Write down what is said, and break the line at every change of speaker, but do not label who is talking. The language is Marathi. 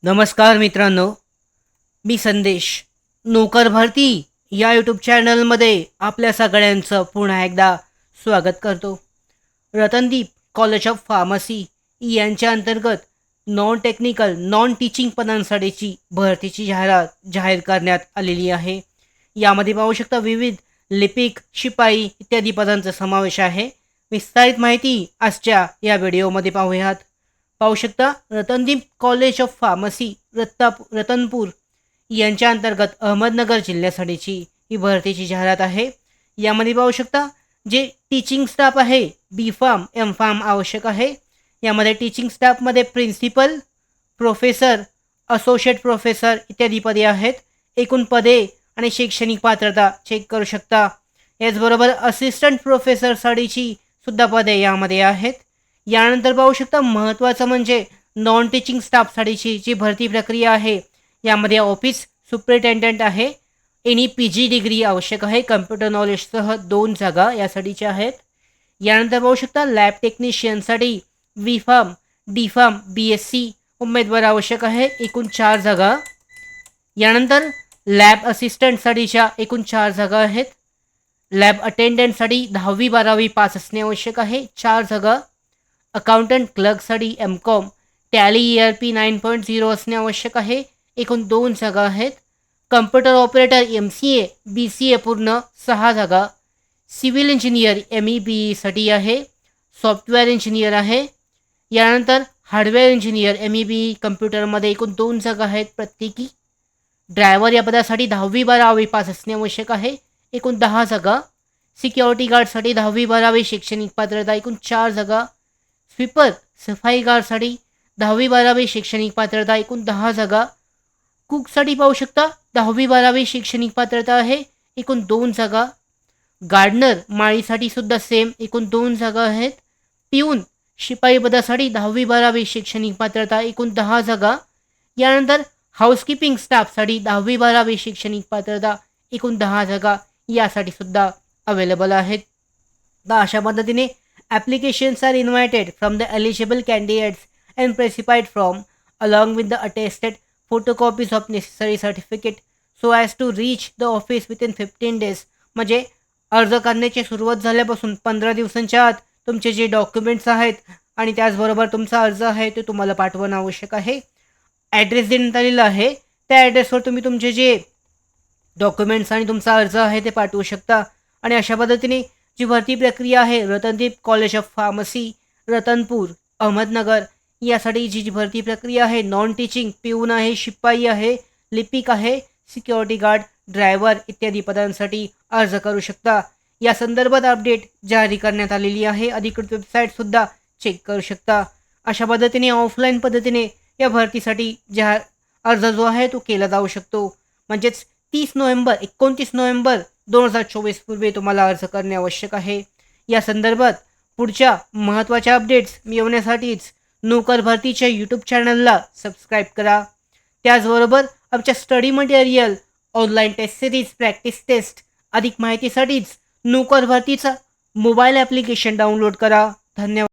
नमस्कार मित्रांनो, मी संदेश. नोकर भरती या यूट्यूब चॅनलमध्ये आपल्या सगळ्यांचं पुन्हा एकदा स्वागत करतो. रतनदीप कॉलेज ऑफ फार्मसी यांच्या अंतर्गत नॉन टेक्निकल नॉन टीचिंग पदांसाठीची भरतीची जाहिरात जाहीर करण्यात आलेली आहे. यामध्ये पाहू शकता विविध लिपिक, शिपाई इत्यादी पदांचा समावेश आहे. विस्तारित माहिती आजच्या या व्हिडिओमध्ये पाहूयात. पाहू शकता Ratandeep college of pharmacy Ratanpur यांच्या अंतर्गत अहमदनगर जिल्ह्यासाठीची ही भरतीची जाहिरात आहे. यामध्ये पाहू शकता जे टीचिंग स्टाफ आहे बी फार्म एम फार्म आवश्यक आहे. यामध्ये टीचिंग स्टाफमध्ये प्रिन्सिपल, प्रोफेसर, असोसिएट प्रोफेसर इत्यादी पदे आहेत. एकूण पदे आणि शैक्षणिक पात्रता चेक करू शकता. याचबरोबर असिस्टंट प्रोफेसरसाठीची सुद्धा पदे यामध्ये आहेत. यानंतर पाहू शकता महत्त्वाचं म्हणजे नॉन टीचिंग स्टाफसाठीची जी भरती प्रक्रिया आहे यामध्ये ऑफिस सुपरिटेंडंट आहे. एनी PG डिग्री आवश्यक आहे. कम्प्युटर नॉलेजसह 2 जागा यासाठीच्या आहेत. यानंतर पाहू शकता लॅब टेक्निशियनसाठी B pharm, D pharm, BSc उमेदवार आवश्यक आहे. एकूण 4 जागा. यानंतर लॅब असिस्टंटसाठीच्या एकूण 4 जागा आहेत. लॅब अटेंडंटसाठी 10वी-12वी पास असणे आवश्यक आहे. 4 जागा. अकाउंटंट क्लर्कसाठी MCOM टॅली ERP 9.0 असणे आवश्यक आहे. एकूण 2 जागा आहेत. कम्प्युटर ऑपरेटर MCA BCA पूर्ण 6 जागा. सिव्हिल इंजिनियर MEBE आहे. सॉफ्टवेअर इंजिनियर आहे. यानंतर हार्डवेअर इंजिनियर MEBE कम्प्युटरमध्ये एकूण 2 जागा आहेत प्रत्येकी. ड्रायव्हर या पदासाठी 10वी-12वी पास असणे आवश्यक आहे. एकूण 10 जागा. सिक्युरिटी गार्डसाठी 10वी-12वी शैक्षणिक पात्रता एकूण 4 जागा. स्वीपर सफाई गार्डसाठी 10वी-12वी शैक्षणिक पात्रता एकूण 10 जागा. कुकसाठी पाहू शकता 10वी-12वी शैक्षणिक पात्रता आहे. एकूण 2 जागा. गार्डनर माळीसाठी सुद्धा सेम एकूण 2 जागा आहेत. पिऊन शिपाई पदासाठी 10वी-12वी शैक्षणिक पात्रता एकूण 10 जागा. यानंतर हाऊसकीपिंग स्टाफसाठी 10वी-12वी शैक्षणिक पात्रता एकूण 10 जागा यासाठी सुद्धा अवेलेबल आहेत. तर अशा पद्धतीने applications are invited from the eligible candidates and specified from along with the attested photocopies of necessary certificate so as to reach the office within 15 days. म्हणजे अर्ज करण्याची सुरुवात झाल्यापासून 15 दिवसांच्या आत तुमचे जे डॉक्युमेंट्स आहेत आणि त्याचबरोबर तुमचा अर्ज आहे ते तुम्हाला पाठवणं आवश्यक आहे. ॲड्रेस देण्यात आलेला आहे. त्या ॲड्रेसवर तुम्ही तुमचे जे डॉक्युमेंट्स आणि तुमचा अर्ज आहे ते पाठवू शकता. आणि अशा पद्धतीने जी भरती प्रक्रिया आहे Ratandeep college of pharmacy Ratanpur Ahmednagar यासाठी जी भरती प्रक्रिया आहे नॉन टीचिंग पिऊन आहे, शिपाई आहे, लिपिक आहे, सिक्युरिटी गार्ड, ड्रायव्हर इत्यादी पदांसाठी अर्ज करू शकता. या संदर्भात अपडेट जारी करण्यात आलेली आहे. अधिकृत वेबसाईटसुद्धा चेक करू शकता. अशा पद्धतीने ऑफलाईन पद्धतीने या भरतीसाठी अर्ज जो आहे तो केला जाऊ शकतो. म्हणजेच 29 नोव्हेंबर 2024 पूर्वी तुम्हाला अर्ज करणे आवश्यक आहे. या संदर्भात पुढच्या महत्त्वाच्या अपडेट्स मिळवण्यासाठीच नोकर भरतीच्या यूट्यूब चॅनलला सबस्क्राईब करा. त्याचबरोबर आमच्या study material, online test series, practice test अधिक माहितीसाठीच नोकर भरतीचा मोबाईल ॲप्लिकेशन डाउनलोड करा. धन्यवाद.